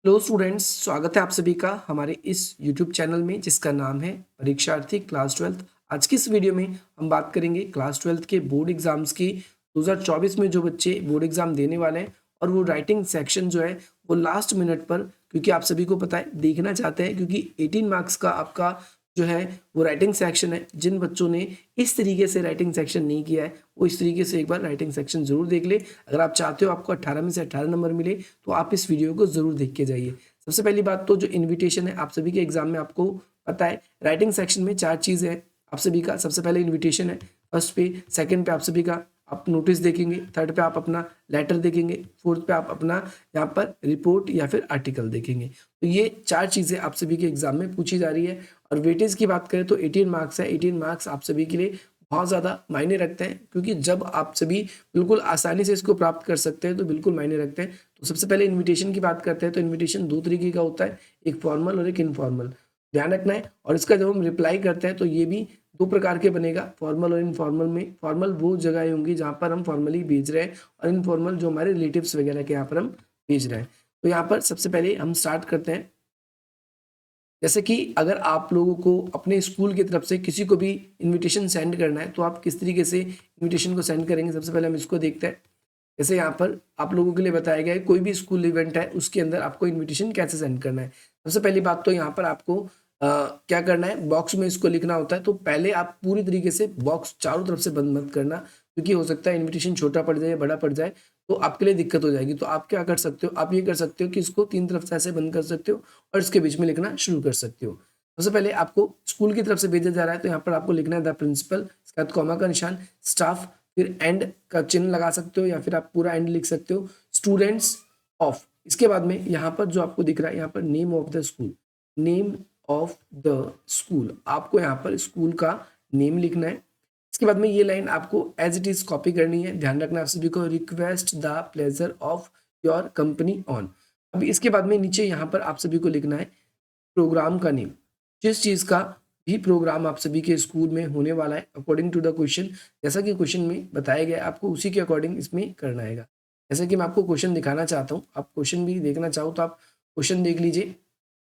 Hello students, स्वागत है आप सभी का हमारे इस यूट्यूब चैनल में जिसका नाम है परीक्षार्थी क्लास 12। आज की इस वीडियो में हम बात करेंगे क्लास 12 के बोर्ड एग्जाम्स की। 2024 में जो बच्चे बोर्ड एग्जाम देने वाले हैं और वो राइटिंग सेक्शन जो है वो लास्ट मिनट पर, क्योंकि आप सभी को पता है, देखना चाहते हैं, क्योंकि 18 मार्क्स का आपका जो है वो राइटिंग सेक्शन है। जिन बच्चों ने इस तरीके से राइटिंग सेक्शन नहीं किया है वो इस तरीके से एक बार राइटिंग सेक्शन जरूर देख ले। अगर आप चाहते हो आपको 18 में से 18 नंबर मिले तो आप इस वीडियो को जरूर देख के जाइए। सबसे पहली बात तो जो इनविटेशन है, आप सभी के एग्जाम में आपको पता है राइटिंग सेक्शन में 4 चीज़ें हैं आप सभी का। सबसे पहले इनविटेशन है फर्स्ट पे, सेकंड पे आप सभी का आप नोटिस देखेंगे, थर्ड पे आप अपना लेटर देखेंगे, फोर्थ पे आप अपना यहाँ पर रिपोर्ट या फिर आर्टिकल देखेंगे। तो ये 4 चीज़ें आप सभी के एग्जाम में पूछी जा रही है। और वेटेज की बात करें तो 18 मार्क्स है। 18 मार्क्स आप सभी के लिए बहुत ज़्यादा मायने रखते हैं, क्योंकि जब आप सभी बिल्कुल आसानी से इसको प्राप्त कर सकते हैं तो बिल्कुल मायने रखते हैं। तो सबसे पहले इनविटेशन की बात करते हैं तो इनविटेशन 2 तरीके का होता है, एक फॉर्मल और एक इनफॉर्मल, ध्यान रखना है। और इसका जब हम रिप्लाई करते हैं तो ये भी 2 प्रकार के बनेगा, फॉर्मल और इनफॉर्मल में। फॉर्मल वो जगह होंगी जहाँ पर हम फॉर्मली भेज रहे हैं, और इनफॉर्मल जो हमारे रिलेटिव्स वगैरह के यहाँ पर हम भेज रहे हैं। तो यहाँ पर सबसे पहले हम स्टार्ट करते हैं। जैसे कि अगर आप लोगों को अपने स्कूल की तरफ से किसी को भी इनविटेशन सेंड करना है तो आप किस तरीके से इनविटेशन को सेंड करेंगे, सबसे पहले हम इसको देखते हैं। जैसे यहाँ पर आप लोगों के लिए बताया गया है, कोई भी स्कूल इवेंट है उसके अंदर आपको इनविटेशन कैसे सेंड करना है। सबसे पहली बात तो यहाँ पर आपको क्या करना है, बॉक्स में इसको लिखना होता है। तो पहले आप पूरी तरीके से बॉक्स चारों तरफ से बंद मत करना, क्योंकि हो सकता है इनविटेशन छोटा पड़ जाए, बड़ा पड़ जाए, तो आपके लिए दिक्कत हो जाएगी। तो आप क्या कर सकते हो, आप ये कर सकते हो कि इसको 3 तरफ से ऐसे बंद कर सकते हो और इसके बीच में लिखना शुरू कर सकते हो। सबसे पहले आपको स्कूल की तरफ से भेजा जा रहा है तो यहाँ पर आपको लिखना है द प्रिंसिपल, इसके बाद कॉमा का निशान, स्टाफ, फिर एंड का चिन्ह लगा सकते हो या फिर आप पूरा एंड लिख सकते हो, स्टूडेंट्स ऑफ। इसके बाद में यहाँ पर जो आपको दिख रहा है, यहाँ पर name of the school, name of the school, आपको यहाँ पर स्कूल का नेम लिखना है। इसके बाद में ये लाइन आपको एज इट इज कॉपी करनी है, ध्यान रखना आप सभी को, request the pleasure of your company on. अभी इसके बाद में नीचे यहाँ पर आप सभी को लिखना है प्रोग्राम का नेम, जिस चीज़ का भी प्रोग्राम आप सभी के स्कूल में होने वाला है अकॉर्डिंग टू द क्वेश्चन, जैसा कि क्वेश्चन में बताया गया है आपको उसी के अकॉर्डिंग इसमें करना है। जैसे कि मैं आपको क्वेश्चन दिखाना चाहता हूँ, आप क्वेश्चन भी देखना चाहो तो आप क्वेश्चन देख लीजिए,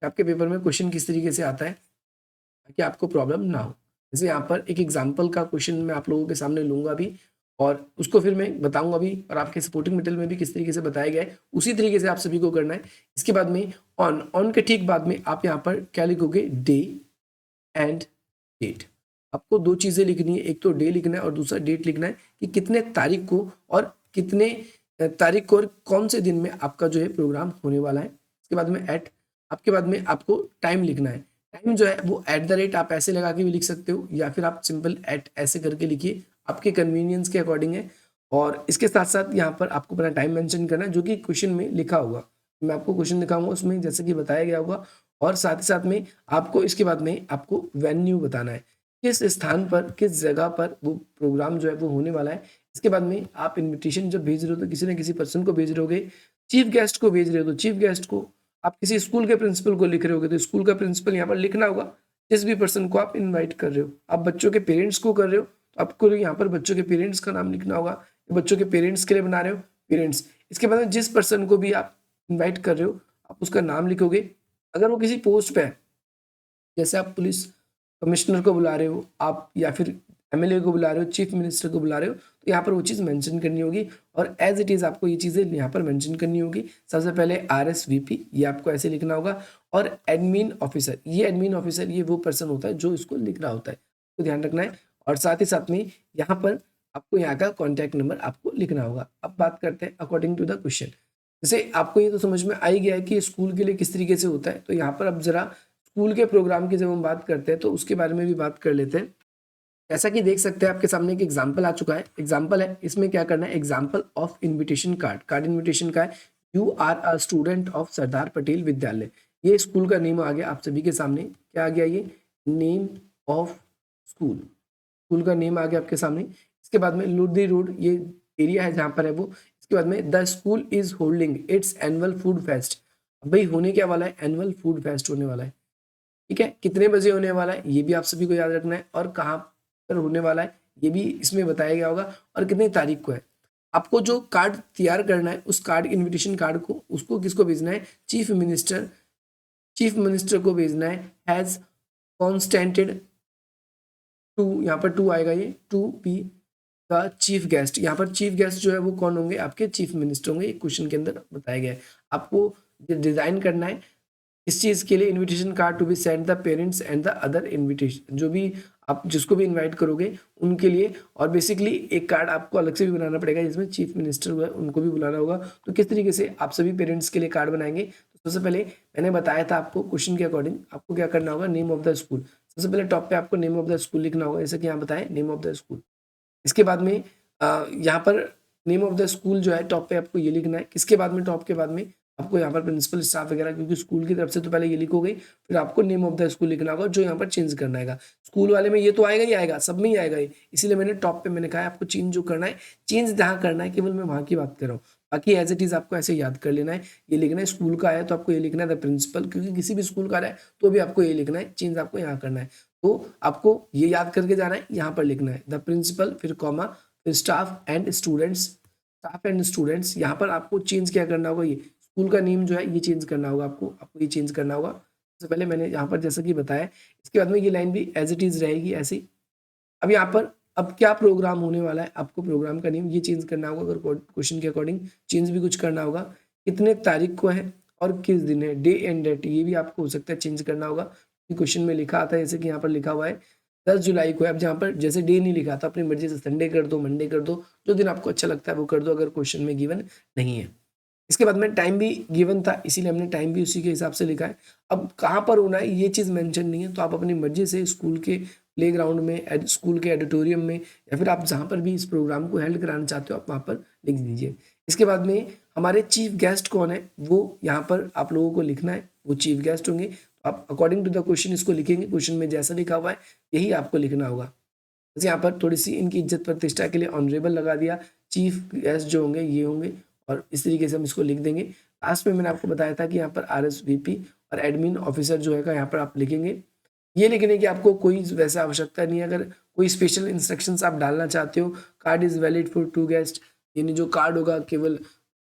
आपके पेपर में क्वेश्चन किस तरीके से आता है, ताकि आपको प्रॉब्लम ना हो। जैसे यहाँ पर एक एग्जाम्पल का क्वेश्चन मैं आप लोगों के सामने लूंगा भी, और उसको फिर मैं बताऊंगा भी, और आपके सपोर्टिंग मटेरियल में भी किस तरीके से बताया गया है उसी तरीके से आप सभी को करना है। इसके बाद में ऑन, ऑन के ठीक बाद में आप यहाँ पर क्या लिखोगे, डे एंड डेट। आपको 2 चीज़ें लिखनी है, एक तो डे लिखना है और दूसरा डेट लिखना है कि कितने तारीख को और कितने तारीख को और कौन से दिन में आपका जो है प्रोग्राम होने वाला है। इसके बाद में एट, आपके बाद में आपको टाइम लिखना है। टाइम जो है वो एट द रेट आप ऐसे लगा के भी लिख सकते हो या फिर आप सिंपल एट ऐसे करके लिखिए, आपके कन्वीनियंस के अकॉर्डिंग है। और इसके साथ साथ यहाँ पर आपको अपना टाइम मेंशन करना है जो कि क्वेश्चन में लिखा होगा। मैं आपको क्वेश्चन दिखाऊंगा उसमें जैसे कि बताया गया होगा। और साथ ही साथ में आपको इसके बाद में आपको वेन्यू बताना है, किस स्थान पर, किस जगह पर वो प्रोग्राम जो है वो होने वाला है। इसके बाद में आप इनविटेशन जब भेज रहे हो तो किसी न किसी पर्सन को भेज रहे होगे, चीफ गेस्ट को भेज रहे हो तो चीफ गेस्ट को, आप किसी स्कूल के प्रिंसिपल को लिख रहे होगे तो स्कूल का प्रिंसिपल यहाँ पर लिखना होगा, जिस भी पर्सन को आप इन्वाइट कर रहे हो। आप बच्चों के पेरेंट्स को कर रहे हो तो आपको यहाँ पर बच्चों के पेरेंट्स का नाम लिखना होगा, बच्चों के पेरेंट्स के लिए बना रहे हो, पेरेंट्स। इसके बाद में जिस पर्सन को भी आप इन्वाइट कर रहे हो आप उसका नाम लिखोगे। अगर वो किसी पोस्ट पे है, जैसे आप पुलिस कमिश्नर को बुला रहे हो आप, या फिर एमएलए को बुला रहे हो, चीफ मिनिस्टर को बुला रहे हो, तो यहाँ पर वो चीज़ मेंशन करनी होगी और एज इट इज़ आपको ये चीज़ें यहाँ पर मेंशन करनी होगी। सबसे पहले आरएसवीपी, ये आपको ऐसे लिखना होगा, और एडमिन ऑफिसर, ये एडमिन ऑफिसर ये वो पर्सन होता है जो इसको लिख रहा होता है, तो ध्यान रखना है। और साथ ही साथ में यहाँ पर आपको यहाँ का कॉन्टैक्ट नंबर आपको लिखना होगा। अब बात करते हैं अकॉर्डिंग टू द क्वेश्चन। जैसे आपको ये तो समझ में आ ही गया है कि स्कूल के लिए किस तरीके से होता है, तो यहाँ पर अब जरा स्कूल के प्रोग्राम की जब हम बात करते हैं तो उसके बारे में भी बात कर लेते हैं। जैसा कि देख सकते हैं आपके सामने एक एग्जाम्पल आ चुका है, एग्जाम्पल है, इसमें क्या करना है, example of invitation card, card invitation का है, you are a student of Sardar Patel Vidyalaya. ये स्कूल का नेम आ गया आप सभी के सामने, क्या आ गया, ये नेम ऑफ स्कूल, स्कूल का नेम आ गया आपके सामने। इसके बाद में लुधी रोड, ये एरिया है जहाँ पर है वो। इसके बाद में the school is holding it's annual food fest, भाई होने क्या वाला है, एनुअल फूड फेस्ट होने वाला है, ठीक है। कितने बजे होने वाला है ये भी आप सभी को याद रखना है, और कहाँ पर होने वाला है ये भी इसमें बताया गया होगा, और कितनी तारीख को है। आपको जो कार्ड तैयार करना है, उस कार्ड इनविटेशन कार्ड को उसको किसको भेजना है, चीफ मिनिस्टर को भेजना है, हैज कॉन्स्टेंटेड टू, यहाँ पर टू आएगा, ये to be the chief guest. यहाँ पर चीफ गेस्ट जो है वो कौन होंगे, आपके चीफ मिनिस्टर होंगे, क्वेश्चन के अंदर बताया गया है। आपको डिजाइन करना है इस चीज के लिए, invitation card to be send the parents and the other invitation, जो भी आप जिसको भी इनवाइट करोगे उनके लिए। और बेसिकली एक कार्ड आपको अलग से भी बनाना पड़ेगा जिसमें चीफ मिनिस्टर हुआ है उनको भी बुलाना होगा। तो किस तरीके से आप सभी पेरेंट्स के लिए कार्ड बनाएंगे, तो सबसे पहले मैंने बताया था आपको क्वेश्चन के अकॉर्डिंग आपको क्या करना होगा, नेम ऑफ द स्कूल। सबसे पहले टॉप पे आपको नेम ऑफ द स्कूल लिखना होगा, जैसे कि यहाँ बताए नेम ऑफ द स्कूल। इसके बाद में यहाँ पर नेम ऑफ द स्कूल जो है टॉप पे आपको ये लिखना है। किसके बाद में, टॉप के बाद में आपको यहाँ पर प्रिंसिपल स्टाफ वगैरह, क्योंकि स्कूल की तरफ से तो पहले ये लिखोगे, फिर आपको नेम ऑफ द स्कूल लिखना होगा जो यहाँ पर चेंज करना है। स्कूल वाले में ये तो आएगा ही आएगा, सब में ही आएगा ये, इसीलिए मैंने टॉप पे मैंने कहा है आपको चेंज जो करना है, चेंज जहाँ करना है केवल मैं वहाँ की बात कर रहा हूँ। बाकी एज इट इज आपको ऐसे याद कर लेना है। ये लिखना है स्कूल का है तो आपको ये लिखना है द प्रिंसिपल, क्योंकि किसी भी स्कूल का है तो भी आपको ये लिखना है, चेंज आपको यहाँ करना है। तो आपको ये याद करके जाना है, यहाँ पर लिखना है द प्रिंसिपल, फिर कॉमा, फिर स्टाफ एंड स्टूडेंट्स। यहाँ पर आपको चेंज क्या करना होगा, ये स्कूल का नेम जो है ये चेंज करना होगा, आपको ये चेंज करना होगा। सबसे पहले मैंने यहाँ पर जैसा कि बताया, इसके बाद में ये लाइन भी एज इट इज रहेगी ऐसे ही। अब यहाँ पर अब क्या प्रोग्राम होने वाला है, आपको प्रोग्राम का नेम ये चेंज करना होगा, अगर क्वेश्चन के अकॉर्डिंग चेंज भी कुछ करना होगा। कितने तारीख को है और किस दिन है, डे एंड डेट, ये भी आपको हो सकता है चेंज करना होगा। क्वेश्चन में लिखा आता है जैसे कि यहाँ पर लिखा हुआ है 10 जुलाई को है। अब जहाँ पर जैसे डे नहीं लिखा था, अपनी मर्जी से संडे कर दो, मंडे कर दो, जो दिन आपको अच्छा लगता है वो कर दो, अगर क्वेश्चन में गिवन नहीं है। इसके बाद में टाइम भी गिवन था, इसीलिए हमने टाइम भी उसी के हिसाब से लिखा है। अब कहाँ पर होना है ये चीज़ मेंशन नहीं है, तो आप अपनी मर्जी से स्कूल के प्लेग्राउंड में, स्कूल के ऑडिटोरियम में, या फिर आप जहाँ पर भी इस प्रोग्राम को हेल्ड कराना चाहते हो आप वहाँ पर लिख दीजिए। इसके बाद में हमारे चीफ गेस्ट कौन है वो यहाँ पर आप लोगों को लिखना है, वो चीफ गेस्ट होंगे। आप अकॉर्डिंग टू द क्वेश्चन इसको लिखेंगे, क्वेश्चन में जैसा लिखा हुआ है यही आपको लिखना होगा। जैसे यहाँ पर थोड़ी सी इनकी इज्जत प्रतिष्ठा के लिए ऑनरेबल लगा दिया, चीफ गेस्ट जो होंगे ये होंगे, और इस तरीके से हम इसको लिख देंगे। लास्ट में मैंने आपको बताया था कि यहाँ पर RSVP और एडमिन ऑफिसर जो है यहाँ पर आप लिखेंगे। ये लिखने की आपको कोई वैसा आवश्यकता नहीं है। अगर कोई स्पेशल इंस्ट्रक्शंस आप डालना चाहते हो, card is valid for 2 guest, यानी जो कार्ड होगा केवल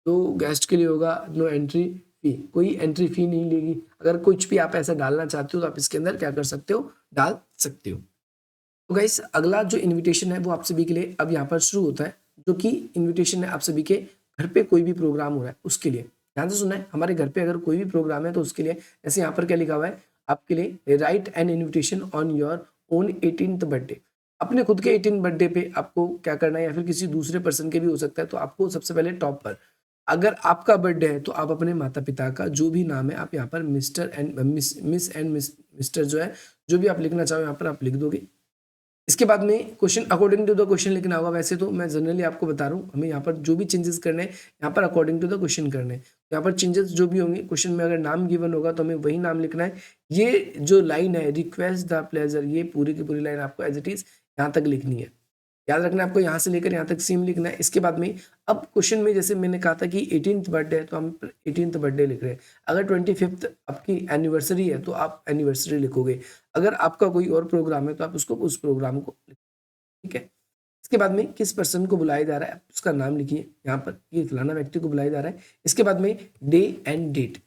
2 गेस्ट के लिए होगा, नो एंट्री फी, कोई एंट्री फी नहीं लेगी। अगर कुछ भी आप ऐसा डालना चाहते हो तो आप इसके अंदर क्या कर सकते हो, डाल सकते हो। तो गाइस अगला जो इनविटेशन है वो आप सभी के लिए अब यहाँ पर शुरू होता है, जो कि इनविटेशन है आप सभी के घर पे कोई भी प्रोग्राम हो रहा है उसके लिए। ध्यान से सुना है, हमारे घर पे अगर कोई भी प्रोग्राम है तो उसके लिए, जैसे यहाँ पर क्या लिखा हुआ है आपके लिए, right an invitation on your own 18th birthday. अपने खुद के 18 बर्थडे पे आपको क्या करना है, या फिर किसी दूसरे पर्सन के भी हो सकता है, तो आपको सबसे पहले टॉप पर, अगर आपका बर्थडे है तो आप अपने माता पिता का जो भी नाम है आप यहाँ पर mister and miss and mister जो है, जो भी आप लिखना चाहो यहाँ पर आप लिख दोगे। इसके बाद में question according to the question लिखना होगा। वैसे तो मैं जनरली आपको बता रहा हूँ, हमें यहाँ पर जो भी चेंजेस करने हैं यहाँ पर अकॉर्डिंग टू द क्वेश्चन करने हैं। यहाँ पर चेंजेस जो भी होंगे, क्वेश्चन में अगर नाम गिवन होगा तो हमें वही नाम लिखना है। ये जो लाइन है रिक्वेस्ट द प्लेजर, ये पूरी की पूरी लाइन आपको एज इट इज यहाँ तक लिखनी है। याद रखना है आपको, यहाँ से लेकर यहाँ तक सेम लिखना है। इसके बाद में अब क्वेश्चन में जैसे मैंने कहा था कि 18th बर्थडे है तो हम 18th बर्थडे लिख रहे हैं। अगर 25th आपकी एनिवर्सरी है तो आप एनिवर्सरी लिखोगे। अगर आपका कोई और प्रोग्राम है तो आप उसको उस प्रोग्राम को, ठीक है। इसके बाद में किस पर्सन को बुलाया जा रहा है उसका नाम लिखिए, यहाँ पर ये फलाना व्यक्ति को बुलाया जा रहा है। इसके बाद में डे एंड डेट,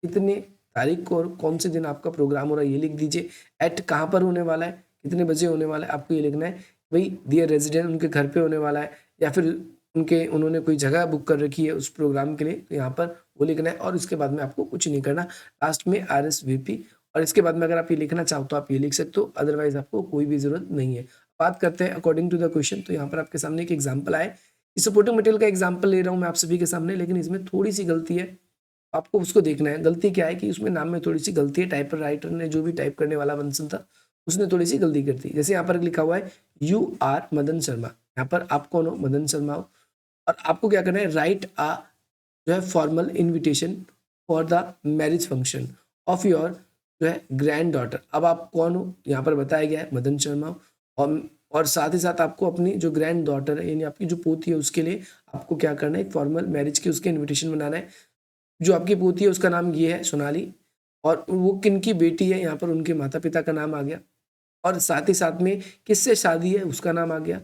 कितने तारीख को और कौन से दिन आपका प्रोग्राम हो रहा है ये लिख दीजिए। एट कहाँ पर होने वाला है, कितने बजे होने वाला है आपको ये लिखना है। वही दियर रेजिडेंट, उनके घर पे होने वाला है, या फिर उन्होंने कोई जगह बुक कर रखी है उस प्रोग्राम के लिए, तो यहाँ पर वो लिखना है। और इसके बाद में आपको कुछ नहीं करना, लास्ट में RSVP। और इसके बाद में अगर आप ये लिखना चाहो तो आप ये लिख सकते हो, अदरवाइज आपको कोई भी जरूरत नहीं है। बात करते हैं अकॉर्डिंग टू द क्वेश्चन। तो यहाँ पर आपके सामने एक एग्जाम्पल आया, इस सपोर्टिंग मटेरियल का एग्जाम्पल ले रहा हूँ मैं आप सभी के सामने, लेकिन इसमें थोड़ी सी गलती है, आपको उसको देखना है। गलती क्या है कि उसमें नाम में थोड़ी सी गलती है, टाइपर राइटर ने जो भी टाइप करने वाला बंसल था उसने थोड़ी सी गलती कर दी। जैसे यहाँ पर लिखा हुआ है UR मदन शर्मा, यहाँ पर आप कौन हो, मदन शर्मा हो। और आपको क्या करना है, राइट आ जो है formal invitation for the marriage function of your जो है ग्रैंड डॉटर। अब आप कौन हो, यहाँ पर बताया गया है मदन शर्मा। और साथ ही साथ आपको अपनी जो ग्रैंड डॉटर है, यानी आपकी जो पोती है, उसके लिए आपको क्या करना है, एक फॉर्मल मैरिज के उसके इन्विटेशन बनाना है। जो आपकी पोती है उसका नाम ये है सोनाली, और वो किन की बेटी है, यहाँ पर उनके माता पिता का नाम आ गया। और साथ ही साथ में किससे शादी है उसका नाम आ गया,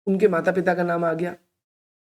उनके माता पिता का नाम आ गया।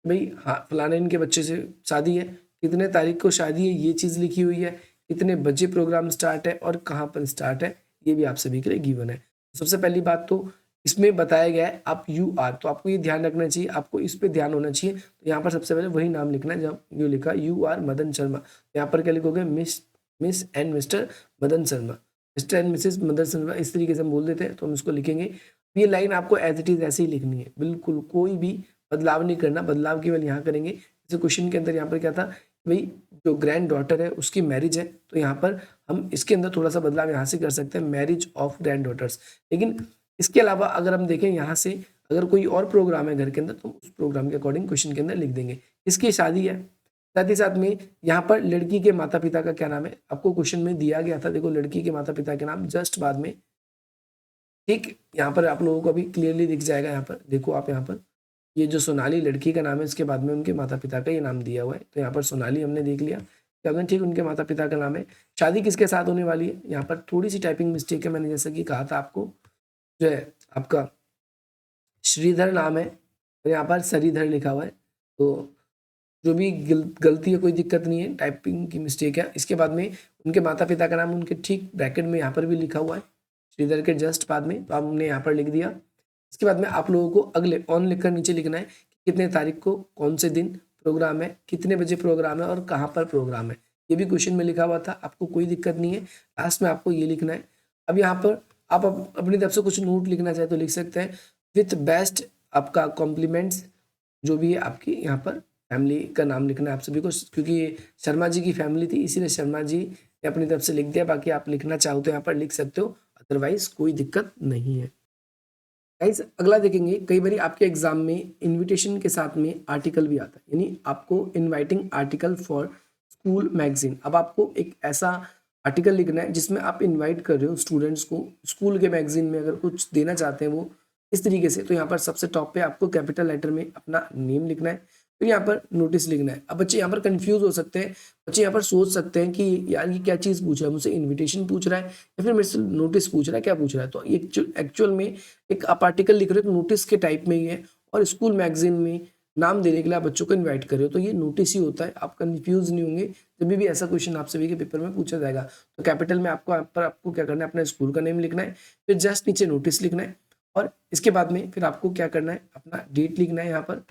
भाई हाँ फलाने इनके बच्चे से शादी है, कितने तारीख को शादी है ये चीज़ लिखी हुई है, कितने बजे प्रोग्राम स्टार्ट है और कहाँ पर स्टार्ट है, ये भी आप सभी के लिए गिवन है। सबसे पहली बात तो इसमें बताया गया है आप यू आर, तो आपको ये ध्यान रखना चाहिए, आपको इस पे ध्यान होना चाहिए। तो यहाँ पर सबसे पहले वही नाम लिखना है जब यू लिखा यू आर मदन शर्मा, यहाँ पर क्या लिखोगे miss and mister Madan Sharma, mister and Mrs Madan Sharma, इस तरीके से हम बोल देते हैं तो हम इसको लिखेंगे। ये लाइन आपको एज इट इज़ ऐसे ही लिखनी है, बिल्कुल कोई भी बदलाव नहीं करना, बदलाव केवल यहाँ करेंगे। जैसे क्वेश्चन के अंदर यहाँ पर क्या था, भाई जो ग्रैंड डॉटर है उसकी मैरिज है, तो यहाँ पर हम इसके अंदर थोड़ा सा बदलाव यहाँ से कर सकते हैं, मैरिज ऑफ ग्रैंड डॉटर्स। लेकिन इसके अलावा अगर हम देखें यहाँ से, अगर कोई और प्रोग्राम है घर के अंदर तो उस प्रोग्राम के अकॉर्डिंग क्वेश्चन के अंदर लिख देंगे। इसकी शादी है, साथ ही साथ में यहाँ पर लड़की के माता पिता का क्या नाम है, आपको क्वेश्चन में दिया गया था, देखो लड़की के माता पिता के नाम जस्ट बाद में, ठीक यहाँ पर आप लोगों को अभी क्लियरली दिख जाएगा। यहाँ पर देखो आप, यहाँ पर ये जो सोनाली लड़की का नाम है इसके बाद में उनके माता पिता का ये नाम दिया हुआ है, तो यहाँ पर सोनाली हमने देख लिया, क्या ठीक उनके माता पिता का नाम है। शादी किसके साथ होने वाली है, यहाँ पर थोड़ी सी टाइपिंग मिस्टेक है, मैंने जैसा कि कहा था आपको, जो है आपका श्रीधर नाम है और यहाँ पर सरीधर लिखा हुआ है, तो जो भी गलती है कोई दिक्कत नहीं है, टाइपिंग की मिस्टेक है। इसके बाद में उनके माता पिता का नाम उनके ठीक ब्रैकेट में यहाँ पर भी लिखा हुआ है, श्रीधर के जस्ट बाद में, तो हमने यहाँ पर लिख दिया। इसके बाद में आप लोगों को अगले ऑन लिखकर नीचे लिखना है कि कितने तारीख को कौन से दिन प्रोग्राम है, कितने बजे प्रोग्राम है और कहाँ पर प्रोग्राम है, ये भी क्वेश्चन में लिखा हुआ था, आपको कोई दिक्कत नहीं है। लास्ट में आपको ये लिखना है। अब यहाँ पर आप अपनी तरफ से कुछ नोट लिखना चाहे तो लिख सकते हैं, विथ बेस्ट आपका कॉम्प्लीमेंट्स, जो भी है आपकी यहाँ पर फैमिली का नाम लिखना है आप सभी को, क्योंकि ये शर्मा जी की फैमिली थी इसीलिए शर्मा जी ने अपनी तरफ से लिख दिया, बाकी आप लिखना चाहो तो यहाँ पर लिख सकते हो, अदरवाइज कोई दिक्कत नहीं है। गाइस अगला देखेंगे, कई बार आपके एग्जाम में इनविटेशन के साथ में आर्टिकल भी आता है, यानी आपको inviting article for school magazine. अब आपको एक ऐसा आर्टिकल लिखना है जिसमें आप इनवाइट कर रहे हो स्टूडेंट्स को स्कूल के मैगजीन में अगर कुछ देना चाहते हैं वो इस तरीके से, तो यहाँ पर सबसे टॉप पे आपको कैपिटल लेटर में अपना नेम लिखना है, फिर यहाँ पर नोटिस लिखना है। अब बच्चे यहाँ पर कंफ्यूज हो सकते हैं, बच्चे यहाँ पर सोच सकते हैं कि यार ये क्या चीज़ पूछ रहा है, मुझसे इनविटेशन पूछ रहा है या फिर मेरे से नोटिस पूछ रहा है, क्या पूछ रहा है। तो एक्चुअल में एक आप आर्टिकल लिख रहे हो तो नोटिस के टाइप में ही है, और स्कूल मैगजीन में नाम देने के लिए आप बच्चों को इन्वाइट कर रहे हो तो ये नोटिस ही होता है, आप कंफ्यूज नहीं होंगे जब भी ऐसा क्वेश्चन आप सभी के पेपर में पूछा जाएगा। तो कैपिटल में आपको क्या करना है, अपना स्कूल का नेम लिखना है, फिर जस्ट नीचे नोटिस लिखना है, और इसके बाद में फिर आपको क्या करना है, अपना डेट लिखना है। यहाँ पर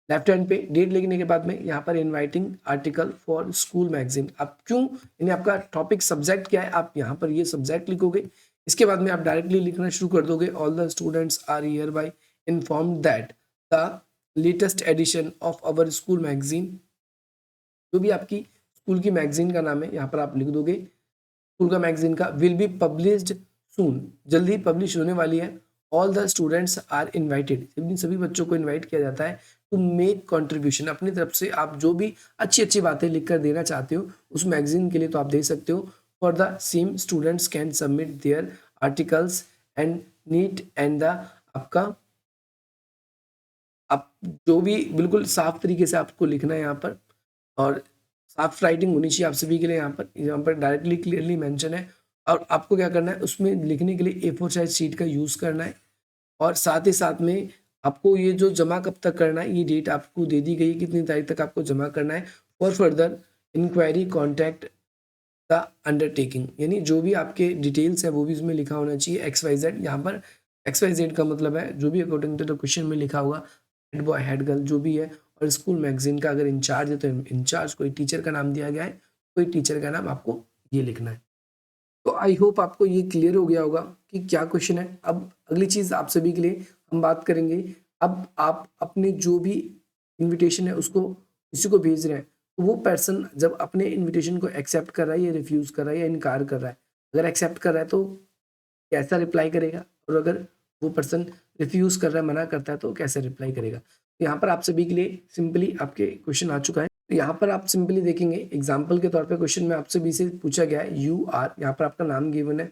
लेफ्ट हैंड पे डेट लिखने के बाद में यहाँ पर inviting article for school magazine, आप क्यों, यानी आपका टॉपिक सब्जेक्ट क्या है, आप यहाँ पर ये सब्जेक्ट लिखोगे। इसके बाद में आप डायरेक्टली लिखना शुरू कर दोगे, all the students are hereby informed that the latest edition of our school magazine, जो भी आपकी स्कूल की मैगजीन का नाम है यहाँ पर आप लिख दोगे, स्कूल का मैगजीन का विल बी पब्लिश्ड सून, जल्दी ही पब्लिश होने वाली है। All the students are invited, इन सभी बच्चों को इन्वाइट किया जाता है टू मेक कंट्रीब्यूशन, अपनी तरफ से आप जो भी अच्छी अच्छी बातें लिख कर देना चाहते हो उस मैगजीन के लिए तो आप दे सकते हो। For the same students can submit there articles and neat and the आपका, आप जो भी बिल्कुल साफ तरीके से आपको लिखना है यहाँ पर, और साफ राइटिंग होनी चाहिए आप सभी के लिए। यहाँ पर डायरेक्टली क्लियरली मेंशन है, और आपको क्या करना है उसमें लिखने के लिए A4 साइज शीट का यूज़ करना है, और साथ ही साथ में आपको ये जो जमा कब तक करना है, ये डेट आपको दे दी गई है कितनी तारीख तक आपको जमा करना है। और further inquiry contact the undertaking, यानी जो भी आपके डिटेल्स है वो भी इसमें लिखा होना चाहिए XYZ। यहाँ पर XYZ का मतलब है जो भी अकॉर्डिंग टू द क्वेश्चन में लिखा होगा, हेड बॉय हेड गर्ल जो भी है, और स्कूल मैगजीन का अगर इंचार्ज है तो इंचार्ज, कोई टीचर का नाम दिया गया है कोई टीचर का नाम आपको ये लिखना है। तो आई होप आपको ये क्लियर हो गया होगा कि क्या क्वेश्चन है। अब अगली चीज़ आप सभी के लिए हम बात करेंगे, अब आप अपने जो भी इनविटेशन है उसको किसी को भेज रहे हैं, तो वो पर्सन जब अपने इनविटेशन को एक्सेप्ट कर रहा है या रिफ्यूज़ कर रहा है या इनकार कर रहा है, अगर एक्सेप्ट कर रहा है तो कैसा रिप्लाई करेगा, और अगर वो पर्सन रिफ्यूज़ कर रहा है, मना करता है, तो कैसे रिप्लाई करेगा। तो यहाँ पर आप सभी के लिए सिंपली आपके क्वेश्चन आ चुका है। तो यहाँ पर आप सिंपली देखेंगे एग्जाम्पल के तौर पे क्वेश्चन में आपसे भी से पूछा गया है, यू आर, यहाँ पर आपका नाम गिवन है,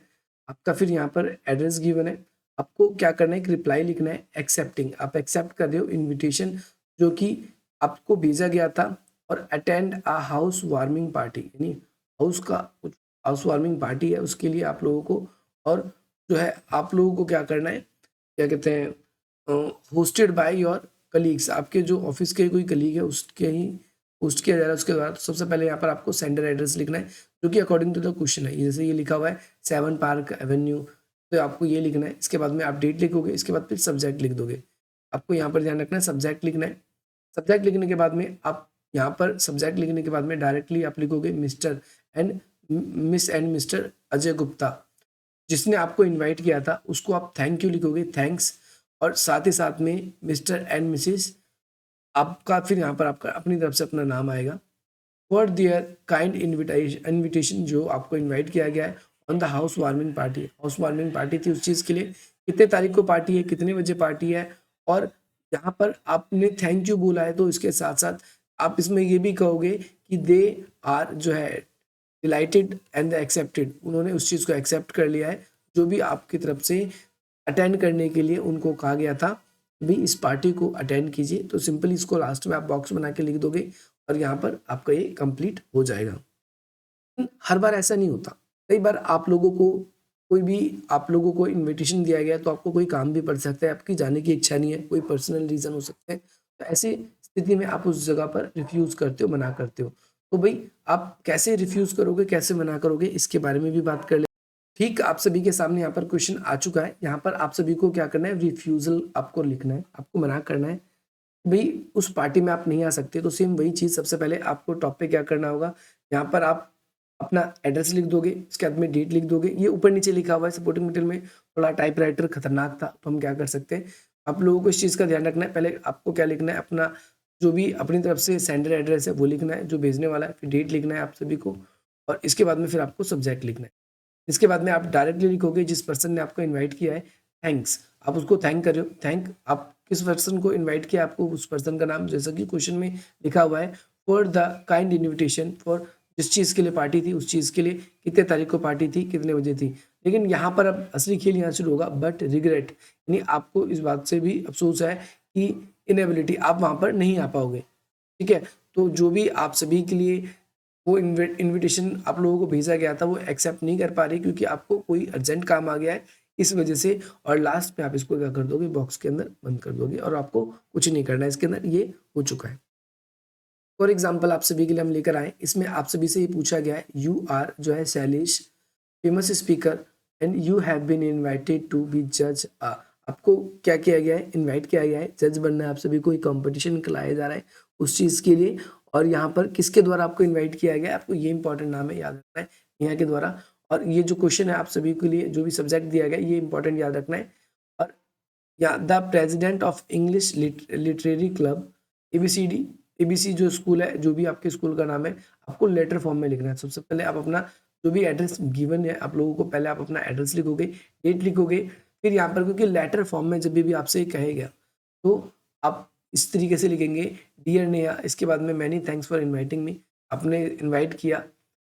आपका फिर यहाँ पर एड्रेस गिवन है, आपको क्या करना है, एक रिप्लाई लिखना है एक्सेप्टिंग, आप एक्सेप्ट कर रहे हो इन्विटेशन जो कि आपको भेजा गया था, और अटेंड आ हाउस वार्मिंग पार्टी, यानी हाउस का कुछ हाउस वार्मिंग पार्टी है उसके लिए आप लोगों को, और जो है आप लोगों को क्या करना है, क्या कहते हैं, होस्टेड बाय योर कलीग्स, आपके जो ऑफिस के कोई कलीग है उसके ही पोस्ट किया जा रहा है उसके द्वारा, तो सबसे पहले यहाँ पर आपको सेंडर एड्रेस लिखना है जो कि अकॉर्डिंग टू द क्वेश्चन है। जैसे ये लिखा हुआ है 7 पार्क एवेन्यू, तो आपको ये लिखना है। इसके बाद में आप डेट लिखोगे, इसके बाद फिर सब्जेक्ट लिख दोगे। आपको यहाँ पर ध्यान रखना है सब्जेक्ट लिखना है। सब्जेक्ट लिखने के बाद में आप यहाँ पर सब्जेक्ट लिखने के बाद में डायरेक्टली आप लिखोगे mister and miss and mister Ajay Gupta, जिसने आपको इनवाइट किया था उसको आप थैंक यू लिखोगे, थैंक्स। और साथ ही साथ में मिस्टर एंड मिसिस आपका, फिर यहाँ पर आपका अपनी तरफ से अपना नाम आएगा, फॉर दियर काइंड इन्विटेशन, जो आपको इनवाइट किया गया है on the house warming party. House warming party थी उस चीज़ के लिए, कितने तारीख को पार्टी है, कितने बजे पार्टी है, और यहाँ पर आपने थैंक यू बोला है तो इसके साथ साथ आप इसमें ये भी कहोगे कि दे आर जो है डिलाइटेड एंड एक्सेप्टेड, उन्होंने उस चीज़ को एक्सेप्ट कर लिया है जो भी आपकी तरफ से अटेंड करने के लिए उनको कहा गया था, भी इस पार्टी को अटेंड कीजिए। तो सिंपली इसको लास्ट में आप बॉक्स बना के लिख दोगे और यहाँ पर आपका ये कंप्लीट हो जाएगा। हर बार ऐसा नहीं होता, कई बार आप लोगों को इनविटेशन दिया गया तो आपको कोई काम भी पड़ सकता है, आपकी जाने की इच्छा नहीं है, कोई पर्सनल रीज़न हो सकता है, तो ऐसी स्थिति में आप उस जगह पर रिफ्यूज़ करते हो, मना करते हो। तो भाई आप कैसे रिफ्यूज़ करोगे, कैसे मना करोगे, इसके बारे में भी बात कर ले। ठीक, आप सभी के सामने यहाँ पर क्वेश्चन आ चुका है। यहाँ पर आप सभी को क्या करना है, रिफ्यूज़ल आपको लिखना है, आपको मना करना है भाई उस पार्टी में आप नहीं आ सकते। तो सेम वही चीज़, सबसे पहले आपको टॉप पे क्या करना होगा, यहाँ पर आप अपना एड्रेस लिख दोगे, इसके बाद में डेट लिख दोगे। ये ऊपर नीचे लिखा हुआ है, सपोर्टिंग मटेरियल में थोड़ा टाइपराइटर खतरनाक था, तो हम क्या कर सकते हैं, आप लोगों को इस चीज़ का ध्यान रखना है। पहले आपको क्या लिखना है, अपना जो भी अपनी तरफ से सेंडर एड्रेस है वो लिखना है, जो भेजने वाला है, फिर डेट लिखना है आप सभी को, और इसके बाद में फिर आपको सब्जेक्ट लिखना है। इसके बाद में आप डायरेक्टली लिखोगे जिस पर्सन ने आपको इन्वाइट किया है, थैंक्स, आप उसको थैंक कर रहे हो, थैंक आप किस पर्सन को इनवाइट किया, आपको उस पर्सन का नाम, जैसा कि क्वेश्चन में लिखा हुआ है, for the kind invitation, for जिस चीज़ के लिए पार्टी थी उस चीज़ के लिए, कितने तारीख को पार्टी थी, कितने बजे थी। लेकिन यहाँ पर अब असली खेल यहाँ शुरू होगा, बट रिग्रेट, यानी आपको इस बात से भी अफसोस है कि इनएबिलिटी, आप वहाँ पर नहीं आ पाओगे। ठीक है, तो जो भी आप सभी के लिए वो इनविटेशन आप लोगों को भेजा गया था वो एक्सेप्ट नहीं कर पा रही क्योंकि आपको कोई अर्जेंट काम आ गया है इस वजह से, और लास्ट में आप इसको क्या कर दोगे, बॉक्स के अंदर बंद कर दोगे और आपको कुछ नहीं करना है इसके अंदर, ये हो चुका है। फॉर एग्जाम्पल आप सभी के लिए हम लेकर आए, इसमें आप सभी से ये पूछा गया है, यू आर जो है Shailesh, famous speaker, and you have been invited to be जज। आपको क्या किया गया है, इनवाइट किया गया है, जज बनना है आप सभी को, कंपटीशन कराया जा रहा है उस चीज़ के लिए। और यहाँ पर किसके द्वारा आपको इनवाइट किया गया है, आपको ये इंपॉर्टेंट नाम है, याद रखना है, यहाँ के द्वारा। और ये जो क्वेश्चन है आप सभी के लिए, जो भी सब्जेक्ट दिया गया है, ये इंपॉर्टेंट याद रखना है। और या the president of English literary club, ABCD, ABC जो स्कूल है, जो भी आपके स्कूल का नाम है, आपको लेटर फॉर्म में लिखना है। सबसे पहले आप अपना जो भी एड्रेस गिवन है आप लोगों को, पहले आप अपना एड्रेस लिखोगे, डेट लिखोगे, फिर यहाँ पर क्योंकि लेटर फॉर्म में जब भी आपसे कहेगा तो आप इस तरीके से लिखेंगे, डियर नेहा, इसके बाद में many thanks for inviting me, आपने इन्वाइट किया,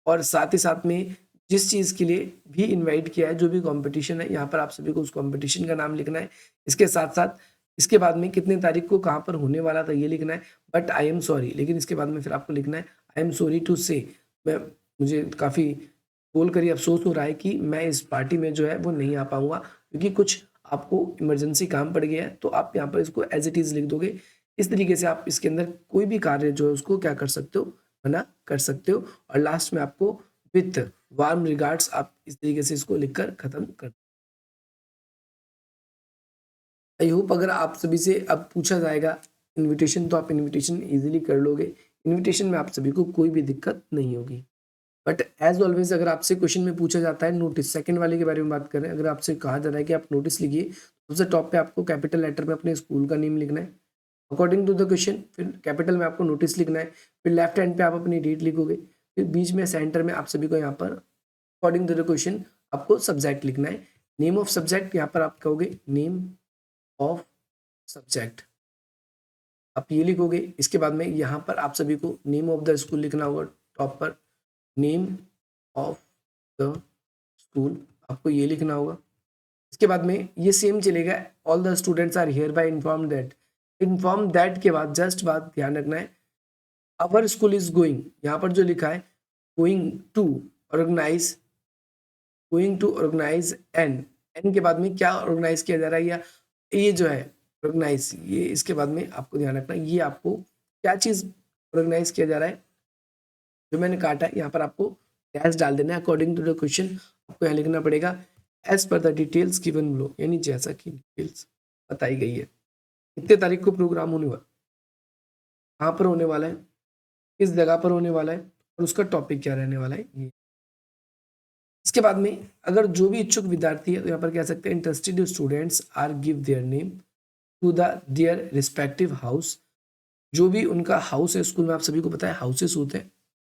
और साथ ही साथ में जिस चीज़ के लिए भी इन्वाइट किया है, जो भी कंपटीशन है, यहाँ पर आप सभी को उस कंपटीशन का नाम लिखना है। इसके साथ साथ इसके बाद में कितने तारीख को कहाँ पर होने वाला था ये लिखना है, बट आई एम सॉरी, लेकिन इसके बाद में फिर आपको लिखना है, आई एम सॉरी टू से, मुझे काफ़ी बोल कर ही अफसोस हो रहा है कि मैं इस पार्टी में जो है वो नहीं आ पाऊंगा क्योंकि कुछ आपको इमरजेंसी काम पड़ गया है। तो आप यहाँ पर इसको एज इट इज़ लिख दोगे। इस तरीके से आप इसके अंदर कोई भी कार्य जो है उसको क्या कर सकते हो, मना कर सकते हो। और लास्ट में आपको विथ वार्म रिगार्ड्स आप इस तरीके से इसको लिखकर खत्म कर। आई होप अगर आप सभी से अब पूछा जाएगा इनविटेशन तो आप इनविटेशन इजीली कर लोगे, इनविटेशन में आप सभी को कोई भी दिक्कत नहीं होगी। बट एज ऑलवेज अगर आपसे क्वेश्चन में पूछा जाता है नोटिस, सेकंड वाले के बारे में बात करें, अगर आपसे कहा जा रहा है कि आप नोटिस लिखिए, सबसे टॉप पे आपको कैपिटल लेटर में अपने स्कूल का नेम लिखना है अकॉर्डिंग टू द क्वेश्चन, फिर कैपिटल में आपको नोटिस लिखना है, फिर लेफ्ट हैंड पे आप अपनी डेट लिखोगे, फिर बीच में सेंटर में आप सभी को यहाँ पर अकॉर्डिंग टू द क्वेश्चन आपको सब्जेक्ट लिखना है। नेम ऑफ सब्जेक्ट यहाँ पर आप कहोगे नेम ऑफ सब्जेक्ट, आप ये लिखोगे। इसके बाद में यहाँ पर आप सभी को नेम ऑफ द स्कूल लिखना होगा, टॉप पर नेम ऑफ द स्कूल आपको ये लिखना होगा। इसके बाद में ये सेम चलेगा, all the students are hereby inform that, inform that के बाद जस्ट बात ध्यान रखना है, अवर स्कूल इज गोइंग, यहाँ पर जो लिखा है going to organise, going to organise an, an के बाद में क्या ऑर्गेनाइज किया जा रहा है, या ये जो है ऑर्गेनाइज, ये इसके बाद में आपको ध्यान रखना ये आपको क्या चीज़ ऑर्गेनाइज किया जा रहा है, जो मैंने काटा है यहाँ पर आपको डैश डाल देना है। अकॉर्डिंग टू द क्वेश्चन आपको यहाँ लिखना पड़ेगा as per the details given below, यानी जैसा कि डिटेल्स बताई गई है। कितने तारीख को प्रोग्राम होने वाला, कहाँ पर होने वाला है, किस जगह पर होने वाला है और उसका टॉपिक क्या रहने वाला है ये। इसके बाद में अगर जो भी इच्छुक विद्यार्थी है तो यहाँ पर कह सकते हैं interested students are give their name to the their respective house. जो भी उनका हाउस है स्कूल में, आप सभी को पता है हाउसेस होते हैं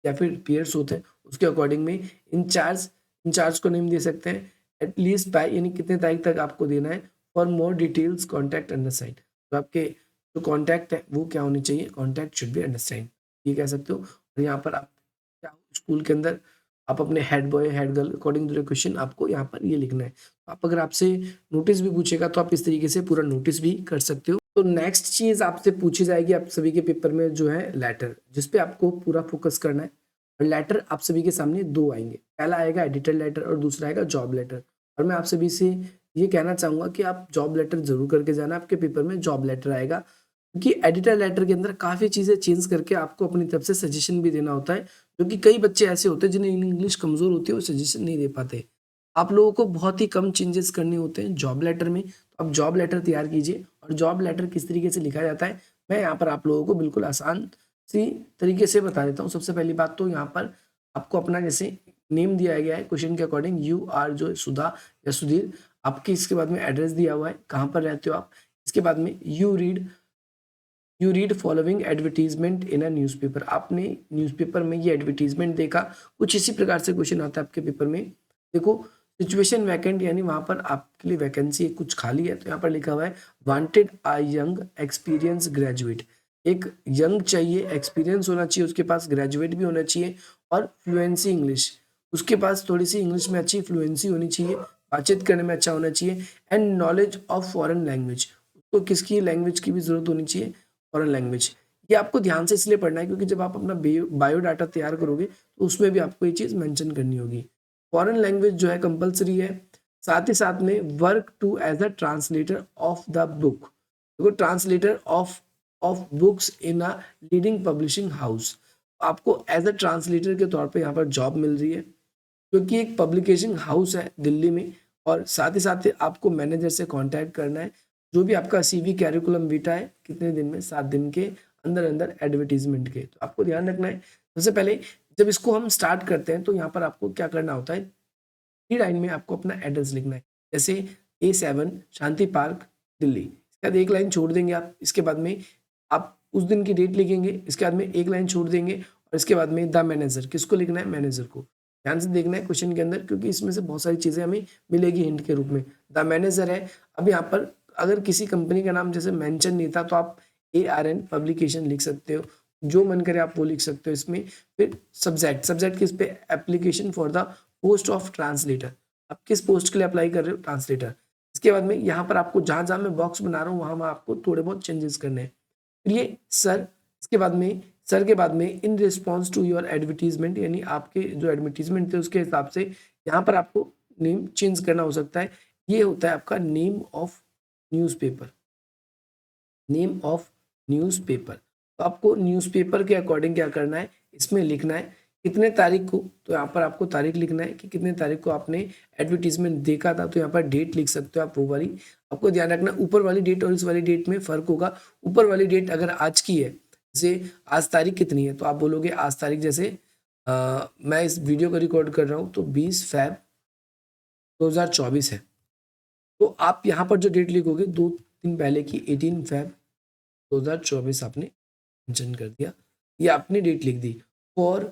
या फिर पेयर्स होते हैं, उसके अकॉर्डिंग में इंचार्ज को नेम दे सकते हैं। एटलीस्ट बाय, यानी कितने तारीख तक आपको देना है। For more details contact underside, तो आपके जो कॉन्टैक्ट है वो क्या होनी चाहिए, कॉन्टैक्ट शुड बी अंडरसाइड, ये कह सकते हो। और यहाँ पर आप क्या स्कूल के अंदर आप अपने head boy head girl according to the question आपको यहाँ पर ये लिखना है। तो आप अगर आपसे नोटिस भी पूछेगा तो आप इस तरीके से पूरा नोटिस भी कर सकते हो। तो नेक्स्ट चीज आपसे पूछी जाएगी आप सभी के पेपर में जो है लेटर, जिसपे आपको पूरा फोकस करना है। और लेटर आप सभी के सामने दो आएंगे, पहला आएगा एडिटर लेटर और दूसरा आएगा जॉब लेटर। और मैं आप सभी से ये कहना चाहूंगा कि आप जॉब लेटर जरूर करके जाना, आपके पेपर में जॉब लेटर आएगा, क्योंकि एडिटर लेटर के अंदर काफी चीजें चेंज करके आपको अपनी तरफ से सजेशन भी देना होता है, क्योंकि कई बच्चे ऐसे होते हैं जिन्हें इंग्लिश कमजोर होती है, वो सजेशन नहीं दे पाते। आप लोगों को बहुत ही कम चेंजेस करने होते हैं जॉब लेटर में, तो आप जॉब लेटर तैयार कीजिए। और जॉब लेटर किस तरीके से लिखा जाता है मैं यहाँ पर आप लोगों को बिल्कुल आसान सी तरीके से बता देता हूँ। सबसे पहली बात तो यहाँ पर आपको अपना जैसे नेम दिया गया है क्वेश्चन के अकॉर्डिंग, यू आर जो सुधा या सुधीर, आपके इसके बाद में एड्रेस दिया हुआ है, कहाँ पर रहते हो आप। इसके बाद में you read following advertisement in a newspaper, आपने न्यूज़पेपर में ये एडवर्टीजमेंट देखा। कुछ इसी प्रकार से क्वेश्चन आता है आपके पेपर में। देखो सिचुएशन वैकेंट, यानी वहां पर आपके लिए वैकेंसी कुछ खाली है, तो यहाँ पर लिखा हुआ है wanted a young experience graduate. एक यंग चाहिए, एक्सपीरियंस होना चाहिए उसके पास, ग्रेजुएट भी होना चाहिए और फ्लुएंसी इंग्लिश, उसके पास थोड़ी सी इंग्लिश में अच्छी फ्लुएंसी होनी चाहिए, बातचीत करने में अच्छा होना चाहिए। And knowledge of foreign language, उसको किसकी लैंग्वेज की भी जरूरत होनी चाहिए, फॉरेन लैंग्वेज। ये आपको ध्यान से इसलिए पढ़ना है क्योंकि जब आप अपना बायोडाटा तैयार करोगे तो उसमें भी आपको ये चीज मेंशन करनी होगी। फॉरेन लैंग्वेज जो है कंपलसरी है। साथ ही साथ में work to as a translator of the book, देखो translator of books in a leading publishing house, आपको एज अ ट्रांसलेटर के तौर पे यहाँ पर जॉब मिल रही है, क्योंकि एक पब्लिकेशन हाउस है दिल्ली में। और साथ ही साथ आपको मैनेजर से कांटेक्ट करना है। जो भी आपका सीवी कैरिकुलम वीटा है, कितने दिन में, 7 दिन के अंदर अंदर एडवर्टीजमेंट के, तो आपको ध्यान रखना है। सबसे पहले जब इसको हम स्टार्ट करते हैं तो यहाँ पर आपको क्या करना होता है, 3 लाइन में आपको अपना एड्रेस लिखना है। जैसे A7 शांति पार्क दिल्ली, इसके बाद एक लाइन छोड़ देंगे आप, इसके बाद में आप उस दिन की डेट लिखेंगे, इसके बाद में एक लाइन छोड़ देंगे और इसके बाद में द मैनेजर, किसको लिखना है, मैनेजर को। ध्यान से देखना है क्वेश्चन के अंदर, क्योंकि इसमें से बहुत सारी चीजें हमें मिलेगी हिंट के रूप में। द मैनेजर है, अब यहाँ पर अगर किसी कंपनी का नाम जैसे मेंशन नहीं था तो आप ARN पब्लिकेशन लिख सकते हो, जो मन करे आप वो लिख सकते हो इसमें। फिर सब्जेक्ट किस पे, application for the post of translator, आप किस पोस्ट के लिए अप्लाई कर रहे हो, ट्रांसलेटर। इसके बाद में यहाँ पर आपको जहां जहां मैं बॉक्स बना रहा हूँ वहां आपको थोड़े बहुत चेंजेस करने हैं। फिर ये सर, इसके बाद में सर के बाद में in response to your advertisement, यानी आपके जो एडवर्टीजमेंट थे उसके हिसाब से यहाँ पर आपको नेम चेंज करना हो सकता है। ये होता है आपका name of newspaper, name of newspaper. तो आपको न्यूज़पेपर के अकॉर्डिंग क्या करना है, इसमें लिखना है कितने तारीख को, तो यहाँ पर आपको तारीख लिखना है कि कितने तारीख को आपने एडवर्टीजमेंट देखा था। तो यहाँ पर डेट लिख सकते हो आप, वो वाली आपको ध्यान रखना। ऊपर वाली डेट और इस वाली डेट में फर्क होगा। ऊपर वाली डेट अगर आज की है, जैसे आज तारीख कितनी है, तो आप बोलोगे आज तारीख, जैसे मैं इस वीडियो को रिकॉर्ड कर रहा हूँ तो 20 फैब 2024 है। तो आप यहाँ पर जो डेट लिखोगे 2 दिन पहले की 18 फैब 2024 आपने मेंशन कर दिया, ये आपने डेट लिख दी। For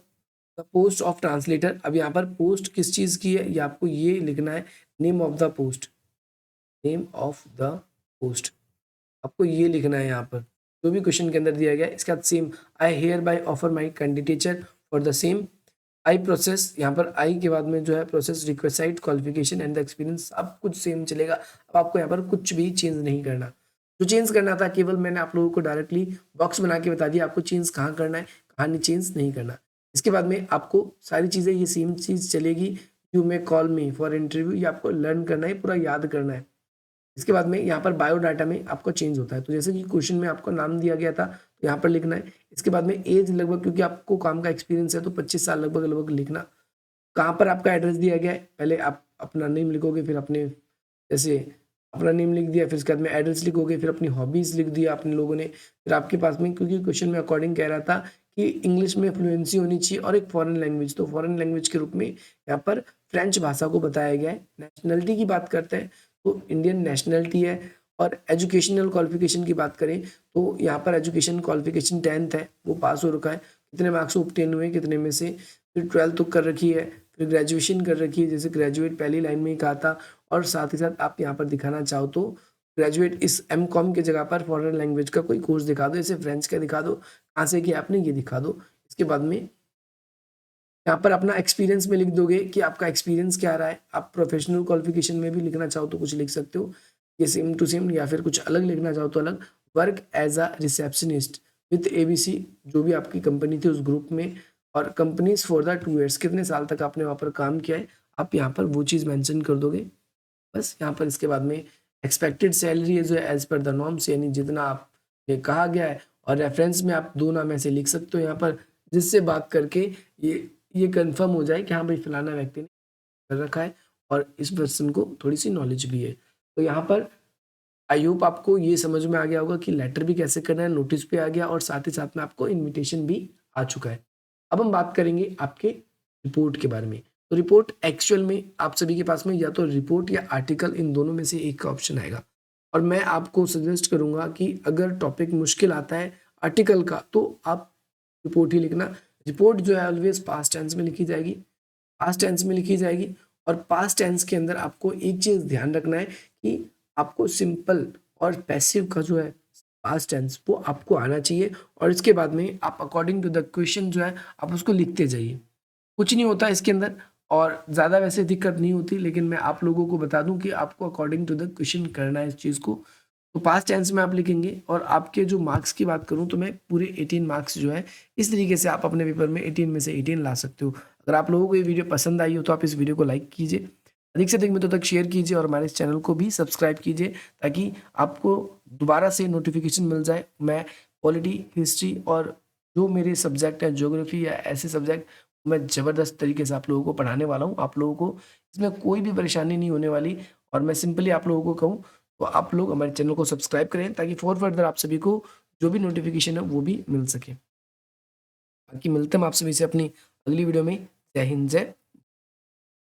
the post of translator, अब यहाँ पर पोस्ट किस चीज की है, ये आपको ये लिखना है, name of the post, name of the post, आपको ये लिखना है यहाँ पर जो भी क्वेश्चन के अंदर दिया गया है। इसके बाद same, I hereby offer my candidature for the same, I process, यहाँ पर आई के बाद में जो है process request qualification and the experience, सब कुछ सेम चलेगा। अब आपको यहाँ पर कुछ भी चेंज नहीं करना। जो चेंज करना था केवल मैंने आप लोगों को डायरेक्टली बॉक्स बना के बता दिया, आपको चेंज कहाँ करना है, कहाँ नहीं चेंज नहीं करना। इसके बाद में आपको सारी चीज़ें ये सेम चीज़ चलेगी। You may call me for interview, ये आपको लर्न करना है, पूरा याद करना है। इसके बाद में यहाँ पर बायोडाटा में आपका चेंज होता है, तो जैसे कि क्वेश्चन में आपको नाम दिया गया था तो यहाँ पर लिखना है। इसके बाद में एज लगभग, क्योंकि आपको काम का एक्सपीरियंस है तो 25 साल लगभग लिखना। कहाँ पर आपका एड्रेस दिया गया है, पहले आप अपना नेम लिखोगे, फिर अपने जैसे अपना नेम लिख दिया, फिर उसके बाद में एड्रेस लिखोगे, फिर अपनी हॉबीज़ लिख दिया अपने लोगों ने। फिर आपके पास में, क्योंकि क्वेश्चन में अकॉर्डिंग कह रहा था कि इंग्लिश में फ्लुएंसी होनी चाहिए और एक फॉरेन लैंग्वेज, तो फॉरेन लैंग्वेज के रूप में यहाँ पर फ्रेंच भाषा को बताया गया है। नेशनलिटी की बात करते हैं तो इंडियन नेशनलिटी है। और एजुकेशनल क्वालिफिकेशन की बात करें तो यहाँ पर एजुकेशन क्वालिफिकेशन 10th है, वो पास हो रखा है। कितने मार्क्स ऑब्टेन हुए, कितने में से, फिर 12th तो कर रखी है, फिर ग्रेजुएशन कर रखी है, जैसे ग्रेजुएट पहली लाइन में ही कहा था। और साथ ही साथ आप यहाँ पर दिखाना चाहो तो ग्रेजुएट इस एमकॉम की जगह पर फॉरेन लैंग्वेज का कोई कोर्स दिखा दो, जैसे फ्रेंच का दिखा दो, कहाँ से कि आपने ये दिखा दो। इसके बाद में यहाँ पर अपना एक्सपीरियंस में लिख दोगे कि आपका एक्सपीरियंस क्या रहा है। आप प्रोफेशनल क्वालिफिकेशन में भी लिखना चाहो तो कुछ लिख सकते हो, ये सेम टू सेम, या फिर कुछ अलग लिखना चाहो तो अलग। Work as a receptionist with ABC, जो भी आपकी कंपनी थी उस ग्रुप में, और कंपनीज फॉर द 2 years, कितने साल तक आपने वहाँ पर काम किया है, आप यहाँ पर वो चीज़ मेंशन कर दोगे बस। यहाँ पर इसके बाद में एक्सपेक्टेड सैलरी है जो है एज पर द नॉर्म्स, यानी जितना आप ये कहा गया है, और रेफरेंस में आप 2 नाम ऐसे लिख सकते हो यहाँ पर, जिससे बात करके ये कंफर्म हो जाए कि हाँ भाई फलाना व्यक्ति ने कर रखा है और इस पर्सन को थोड़ी सी नॉलेज भी है। तो यहाँ पर आई होप आपको ये समझ में आ गया होगा कि लेटर भी कैसे करना है, नोटिस पे आ गया, और साथ ही साथ में आपको इनविटेशन भी आ चुका है। अब हम बात करेंगे आपके रिपोर्ट के बारे में। तो रिपोर्ट एक्चुअल में आप सभी के पास में या तो रिपोर्ट या आर्टिकल, इन दोनों में से एक का ऑप्शन आएगा। और मैं आपको सजेस्ट करूंगा कि अगर टॉपिक मुश्किल आता है आर्टिकल का तो आप रिपोर्ट ही लिखना। रिपोर्ट जो है ऑलवेज पास्ट टेंस में लिखी जाएगी, पास्ट टेंस में लिखी जाएगी। और पास्ट टेंस के अंदर आपको एक चीज़ ध्यान रखना है कि आपको सिंपल और पैसिव का जो है पास्ट टेंस वो आपको आना चाहिए। और इसके बाद में आप अकॉर्डिंग टू द क्वेश्चन जो है आप उसको लिखते जाइए। कुछ नहीं होता इसके अंदर, और ज़्यादा वैसे दिक्कत नहीं होती, लेकिन मैं आप लोगों को बता दूं कि आपको अकॉर्डिंग टू द क्वेश्चन करना है इस चीज़ को। तो पास्ट टेंस में आप लिखेंगे। और आपके जो मार्क्स की बात करूं तो मैं पूरे 18 मार्क्स जो है इस तरीके से आप अपने पेपर में 18 में से 18 ला सकते हो। अगर आप लोगों को ये वीडियो पसंद आई हो तो आप इस वीडियो को लाइक कीजिए, अधिक से अधिक मित्रों तक शेयर कीजिए, और हमारे इस चैनल को भी सब्सक्राइब कीजिए ताकि आपको दोबारा से नोटिफिकेशन मिल जाए। मैं पॉलिटी, हिस्ट्री और जो मेरे सब्जेक्ट हैं, ज्योग्राफी या ऐसे सब्जेक्ट, मैं ज़बरदस्त तरीके से आप लोगों को पढ़ाने वाला हूँ। आप लोगों को इसमें कोई भी परेशानी नहीं होने वाली। और मैं सिंपली आप लोगों को कहूँ तो आप लोग हमारे चैनल को सब्सक्राइब करें ताकि फॉर फर्दर आप सभी को जो भी नोटिफिकेशन है वो भी मिल सके। बाकी मिलते हैं हम आप सभी से अपनी अगली वीडियो में। जय हिंद, जय